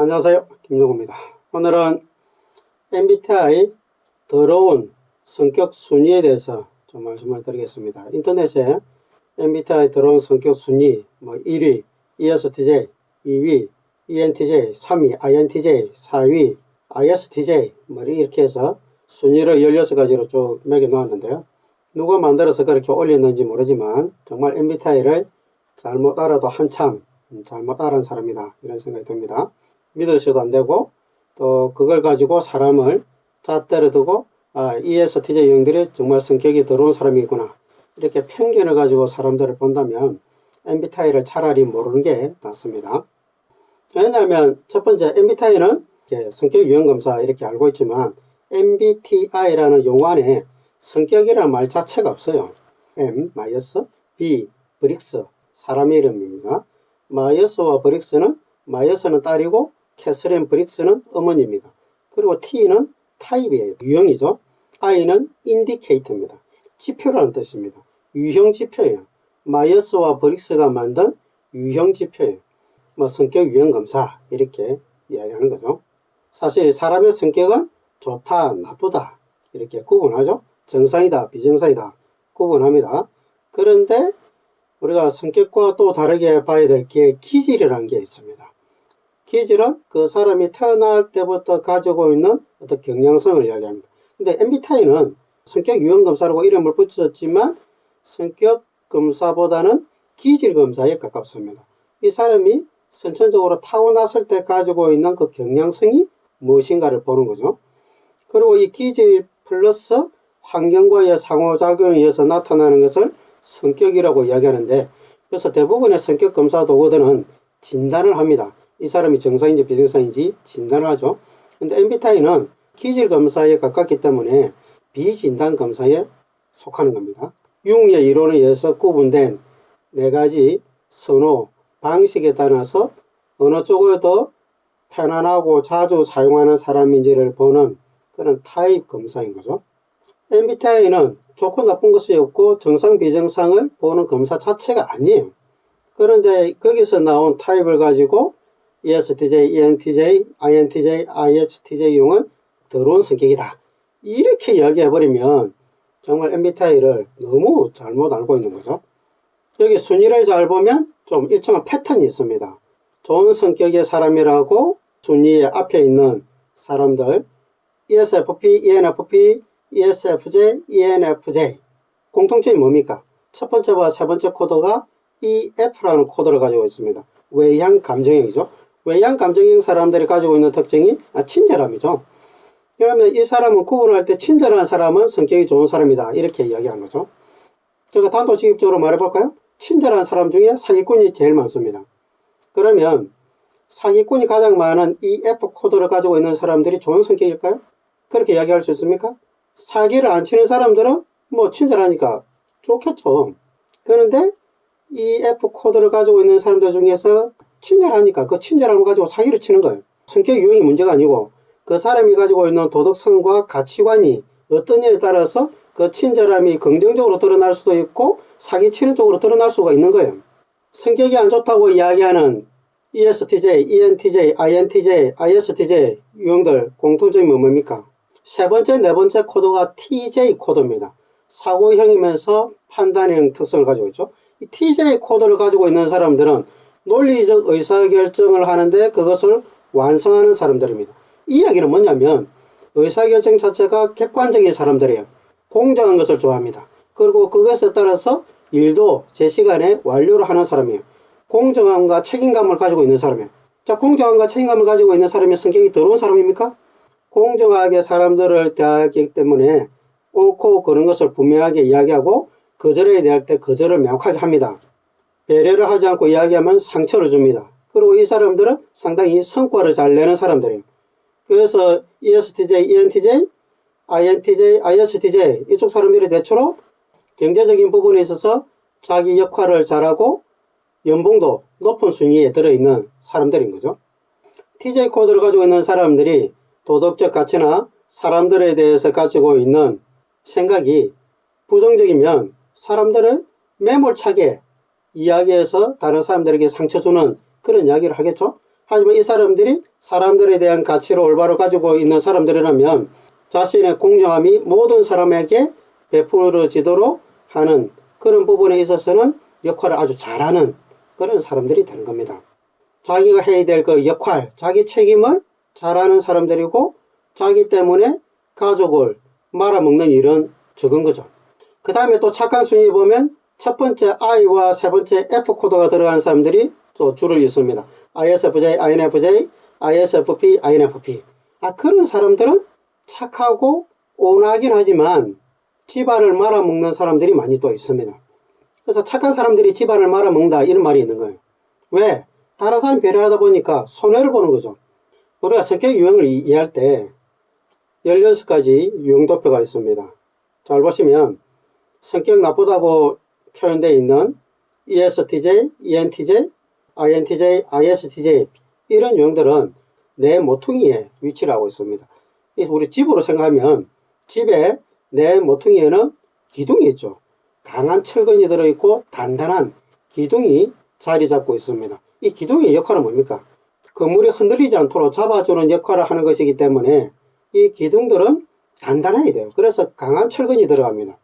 안녕하세요, 김용호입니다. 오늘은 MBTI 더러운 성격 순위에 대해서 좀 말씀을 드리겠습니다. 인터넷에 MBTI 더러운 성격 순위 1위 ESTJ, 2위 ENTJ, 3위 INTJ, 4위 ISTJ 이렇게 해서 순위를 16가지로 쭉 매겨 놓았는데요. 누가 만들어서 그렇게 올렸는지 모르지만 정말 MBTI를 잘못 알아도 한참 잘못 알은 사람이다, 이런 생각이 듭니다. 믿으셔도 안 되고, 또 그걸 가지고 사람을 잣대로 두고 ESTJ 형들이 정말 성격이 더러운 사람이구나, 이렇게 편견을 가지고 사람들을 본다면 MBTI를 차라리 모르는 게 낫습니다. 왜냐하면 첫 번째, MBTI는 성격 유형검사 이렇게 알고 있지만 MBTI라는 용어 안에 성격이라는 말 자체가 없어요. M, 마이어스, B, 브릭스, 사람 이름입니다. 마이어스와 브릭스는, 마이어스는 딸이고 캐서린 브릭스는 어머니입니다. 그리고 T는 타입이에요. 유형이죠. I는 인디케이터입니다. 지표라는 뜻입니다. 유형 지표예요. 마이어스와 브릭스가 만든 유형 지표예요. 성격 유형 검사 이렇게 이야기하는 거죠. 사실 사람의 성격은 좋다, 나쁘다 이렇게 구분하죠. 정상이다, 비정상이다 구분합니다. 그런데 우리가 성격과 또 다르게 봐야 될 게 기질이라는 게 있습니다. 기질은 그 사람이 태어날 때부터 가지고 있는 어떤 경향성을 이야기합니다. 근데 MBTI는 성격 유형 검사라고 이름을 붙였지만 성격 검사보다는 기질 검사에 가깝습니다. 이 사람이 선천적으로 타고났을 때 가지고 있는 그 경향성이 무엇인가를 보는 거죠. 그리고 이 기질 플러스 환경과의 상호작용에 의해서 나타나는 것을 성격이라고 이야기하는데, 그래서 대부분의 성격 검사 도구들은 진단을 합니다. 이 사람이 정상인지 비정상인지 진단을 하죠. 근데 MBTI는 기질 검사에 가깝기 때문에 비진단 검사에 속하는 겁니다. 융의 이론에 의해서 구분된 4가지 선호, 방식에 따라서 어느 쪽을 더 편안하고 자주 사용하는 사람인지를 보는 그런 타입 검사인 거죠. MBTI는 좋고 나쁜 것이 없고 정상 비정상을 보는 검사 자체가 아니에요. 그런데 거기서 나온 타입을 가지고 ESTJ, ENTJ, INTJ, ISTJ용은 더러운 성격이다, 이렇게 이야기해버리면 정말 MBTI를 너무 잘못 알고 있는 거죠. 여기 순위를 잘 보면 좀 일정한 패턴이 있습니다. 좋은 성격의 사람이라고 순위의 앞에 있는 사람들, ESFP, ENFP, ESFJ, ENFJ. 공통점이 뭡니까? 첫 번째와 세 번째 코드가 EF라는 코드를 가지고 있습니다. 외향 감정형이죠. 외향 감정형 사람들이 가지고 있는 특징이 친절함이죠. 그러면 이 사람은 구분할 때 친절한 사람은 성격이 좋은 사람이다, 이렇게 이야기한 거죠. 제가 단도직입적으로 말해볼까요? 친절한 사람 중에 사기꾼이 제일 많습니다. 그러면 사기꾼이 가장 많은 EF 코드를 가지고 있는 사람들이 좋은 성격일까요? 그렇게 이야기할 수 있습니까? 사기를 안 치는 사람들은 친절하니까 좋겠죠. 그런데 EF 코드를 가지고 있는 사람들 중에서 친절하니까 그 친절함을 가지고 사기를 치는 거예요. 성격 유형이 문제가 아니고 그 사람이 가지고 있는 도덕성과 가치관이 어떠냐에 따라서 그 친절함이 긍정적으로 드러날 수도 있고 사기치는 쪽으로 드러날 수가 있는 거예요. 성격이 안 좋다고 이야기하는 ESTJ, ENTJ, INTJ, ISTJ 유형들 공통점이 뭡니까? 세 번째, 네 번째 코드가 TJ 코드입니다. 사고형이면서 판단형 특성을 가지고 있죠. 이 TJ 코드를 가지고 있는 사람들은 논리적 의사결정을 하는데 그것을 완성하는 사람들입니다. 이 이야기는 뭐냐면 의사결정 자체가 객관적인 사람들이에요. 공정한 것을 좋아합니다. 그리고 그것에 따라서 일도 제 시간에 완료를 하는 사람이에요. 공정함과 책임감을 가지고 있는 사람이에요. 자, 공정함과 책임감을 가지고 있는 사람이 성격이 더러운 사람입니까? 공정하게 사람들을 대하기 때문에 옳고 그런 것을 분명하게 이야기하고 거절에 대할 때 거절을 명확하게 합니다. 배려를 하지 않고 이야기하면 상처를 줍니다. 그리고 이 사람들은 상당히 성과를 잘 내는 사람들이에요. 그래서 ESTJ, ENTJ, INTJ, ISTJ 이쪽 사람들이 대체로 경제적인 부분에 있어서 자기 역할을 잘하고 연봉도 높은 순위에 들어있는 사람들인 거죠. TJ 코드를 가지고 있는 사람들이 도덕적 가치나 사람들에 대해서 가지고 있는 생각이 부정적이면 사람들을 매몰차게 이야기해서 다른 사람들에게 상처 주는 그런 이야기를 하겠죠. 하지만 이 사람들이 사람들에 대한 가치를 올바로 가지고 있는 사람들이라면 자신의 공정함이 모든 사람에게 베풀어지도록 하는 그런 부분에 있어서는 역할을 아주 잘하는 그런 사람들이 되는 겁니다. 자기가 해야 될 그 역할, 자기 책임을 잘하는 사람들이고 자기 때문에 가족을 말아먹는 일은 적은 거죠. 그 다음에 또 착한 순위에 보면 첫 번째 I와 세 번째 F 코드가 들어간 사람들이 또 줄을 잇습니다. ISFJ, INFJ, ISFP, INFP. 그런 사람들은 착하고 온화하긴 하지만 집안을 말아먹는 사람들이 많이 또 있습니다. 그래서 착한 사람들이 집안을 말아먹는다 이런 말이 있는 거예요. 왜? 다른 사람 배려하다 보니까 손해를 보는 거죠. 우리가 성격 유형을 이해할 때 16가지 유형도표가 있습니다. 잘 보시면 성격 나쁘다고 표현되어 있는 ESTJ, ENTJ, INTJ, ISTJ 이런 유형들은 내 모퉁이에 위치를 하고 있습니다. 우리 집으로 생각하면 집에 내 모퉁이에는 기둥이 있죠. 강한 철근이 들어있고 단단한 기둥이 자리 잡고 있습니다. 이 기둥의 역할은 뭡니까? 건물이 흔들리지 않도록 잡아주는 역할을 하는 것이기 때문에 이 기둥들은 단단해야 돼요. 그래서 강한 철근이 들어갑니다.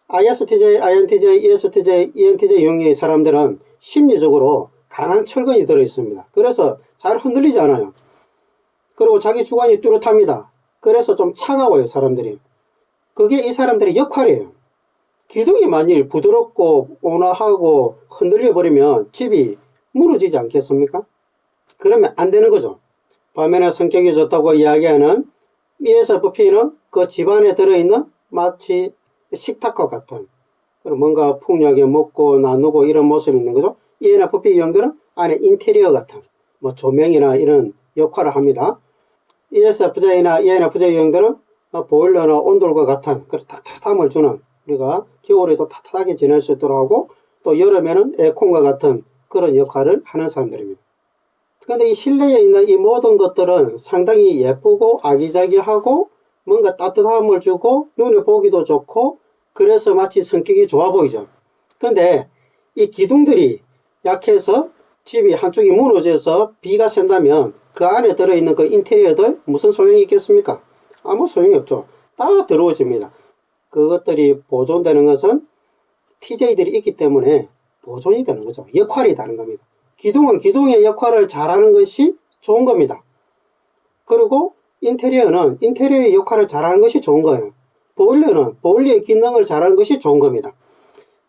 ISTJ, INTJ, ESTJ, ENTJ 유형의 사람들은 심리적으로 강한 철근이 들어있습니다. 그래서 잘 흔들리지 않아요. 그리고 자기 주관이 뚜렷합니다. 그래서 좀 차가워요, 사람들이. 그게 이 사람들의 역할이에요. 기둥이 만일 부드럽고 온화하고 흔들려 버리면 집이 무너지지 않겠습니까? 그러면 안 되는 거죠. 반면에 성격이 좋다고 이야기하는 ESFP는 그 집안에 들어있는 마치 식탁과 같은 뭔가 풍요하게 먹고 나누고 이런 모습이 있는 거죠. ENFP 유형들은 안에 인테리어 같은 조명이나 이런 역할을 합니다. ESFJ나 ENFJ 유형들은 보일러나 온돌과 같은 그런 따뜻함을 주는, 우리가 겨울에도 따뜻하게 지낼 수 있도록 하고 또 여름에는 에어컨과 같은 그런 역할을 하는 사람들입니다. 그런데 이 실내에 있는 이 모든 것들은 상당히 예쁘고 아기자기하고 뭔가 따뜻함을 주고 눈에 보기도 좋고 그래서 마치 성격이 좋아 보이죠. 그런데 이 기둥들이 약해서 집이 한쪽이 무너져서 비가 샌다면 그 안에 들어있는 그 인테리어들 무슨 소용이 있겠습니까? 아무 소용이 없죠. 다 더러워집니다. 그것들이 보존되는 것은 TJ들이 있기 때문에 보존이 되는 거죠. 역할이 다른 겁니다. 기둥은 기둥의 역할을 잘하는 것이 좋은 겁니다. 그리고 인테리어는 인테리어의 역할을 잘하는 것이 좋은 거예요. 보일러는 보일러의 기능을 잘하는 것이 좋은 겁니다.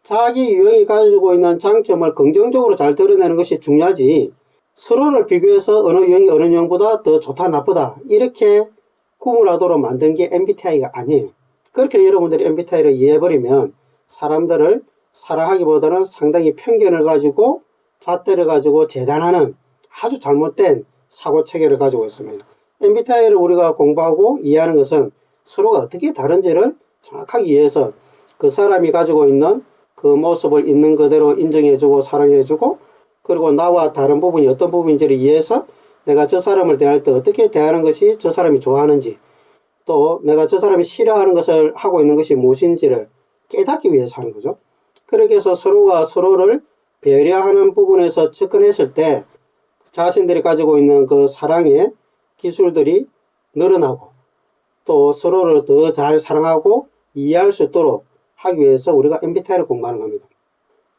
자기 유형이 가지고 있는 장점을 긍정적으로 잘 드러내는 것이 중요하지, 서로를 비교해서 어느 유형이 어느 유형보다 더 좋다 나쁘다 이렇게 구분하도록 만든 게 MBTI가 아니에요. 그렇게 여러분들이 MBTI를 이해해버리면 사람들을 사랑하기보다는 상당히 편견을 가지고 잣대를 가지고 재단하는 아주 잘못된 사고체계를 가지고 있습니다. MBTI를 우리가 공부하고 이해하는 것은 서로가 어떻게 다른지를 정확하게 이해해서 그 사람이 가지고 있는 그 모습을 있는 그대로 인정해주고 사랑해주고, 그리고 나와 다른 부분이 어떤 부분인지를 이해해서 내가 저 사람을 대할 때 어떻게 대하는 것이 저 사람이 좋아하는지, 또 내가 저 사람이 싫어하는 것을 하고 있는 것이 무엇인지를 깨닫기 위해서 하는 거죠. 그렇게 해서 서로가 서로를 배려하는 부분에서 접근했을 때 자신들이 가지고 있는 그 사랑의 기술들이 늘어나고 또 서로를 더 잘 사랑하고 이해할 수 있도록 하기 위해서 우리가 MBTI를 공부하는 겁니다.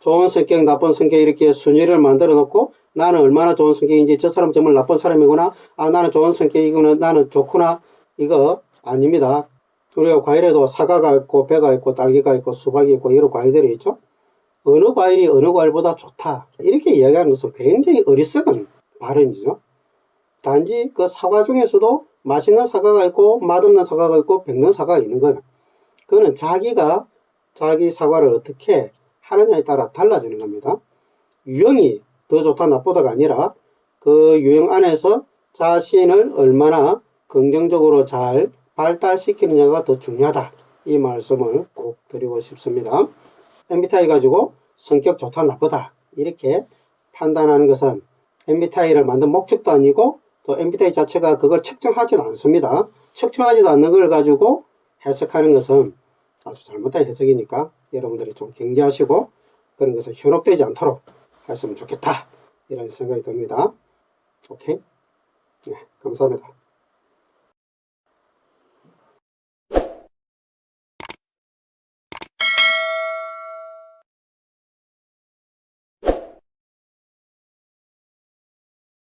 좋은 성격, 나쁜 성격 이렇게 순위를 만들어 놓고 나는 얼마나 좋은 성격인지, 저 사람 정말 나쁜 사람이구나, 나는 좋은 성격이구나, 나는 좋구나, 이거 아닙니다. 우리가 과일에도 사과가 있고 배가 있고 딸기가 있고 수박이 있고 여러 과일들이 있죠. 어느 과일이 어느 과일보다 좋다 이렇게 이야기하는 것은 굉장히 어리석은 발언이죠. 단지 그 사과 중에서도 맛있는 사과가 있고 맛없는 사과가 있고 백는 사과가 있는 거예요. 그거는 자기가 자기 사과를 어떻게 하느냐에 따라 달라지는 겁니다. 유형이 더 좋다 나쁘다가 아니라 그 유형 안에서 자신을 얼마나 긍정적으로 잘 발달시키느냐가 더 중요하다, 이 말씀을 꼭 드리고 싶습니다. MBTI 가지고 성격 좋다 나쁘다 이렇게 판단하는 것은 MBTI를 만든 목적도 아니고 또 MBTI 자체가 그걸 측정하지도 않습니다. 측정하지도 않는 걸 가지고 해석하는 것은 아주 잘못된 해석이니까 여러분들이 좀 경계하시고 그런 것에 현혹되지 않도록 했으면 좋겠다, 이런 생각이 듭니다. 오케이? 네, 감사합니다.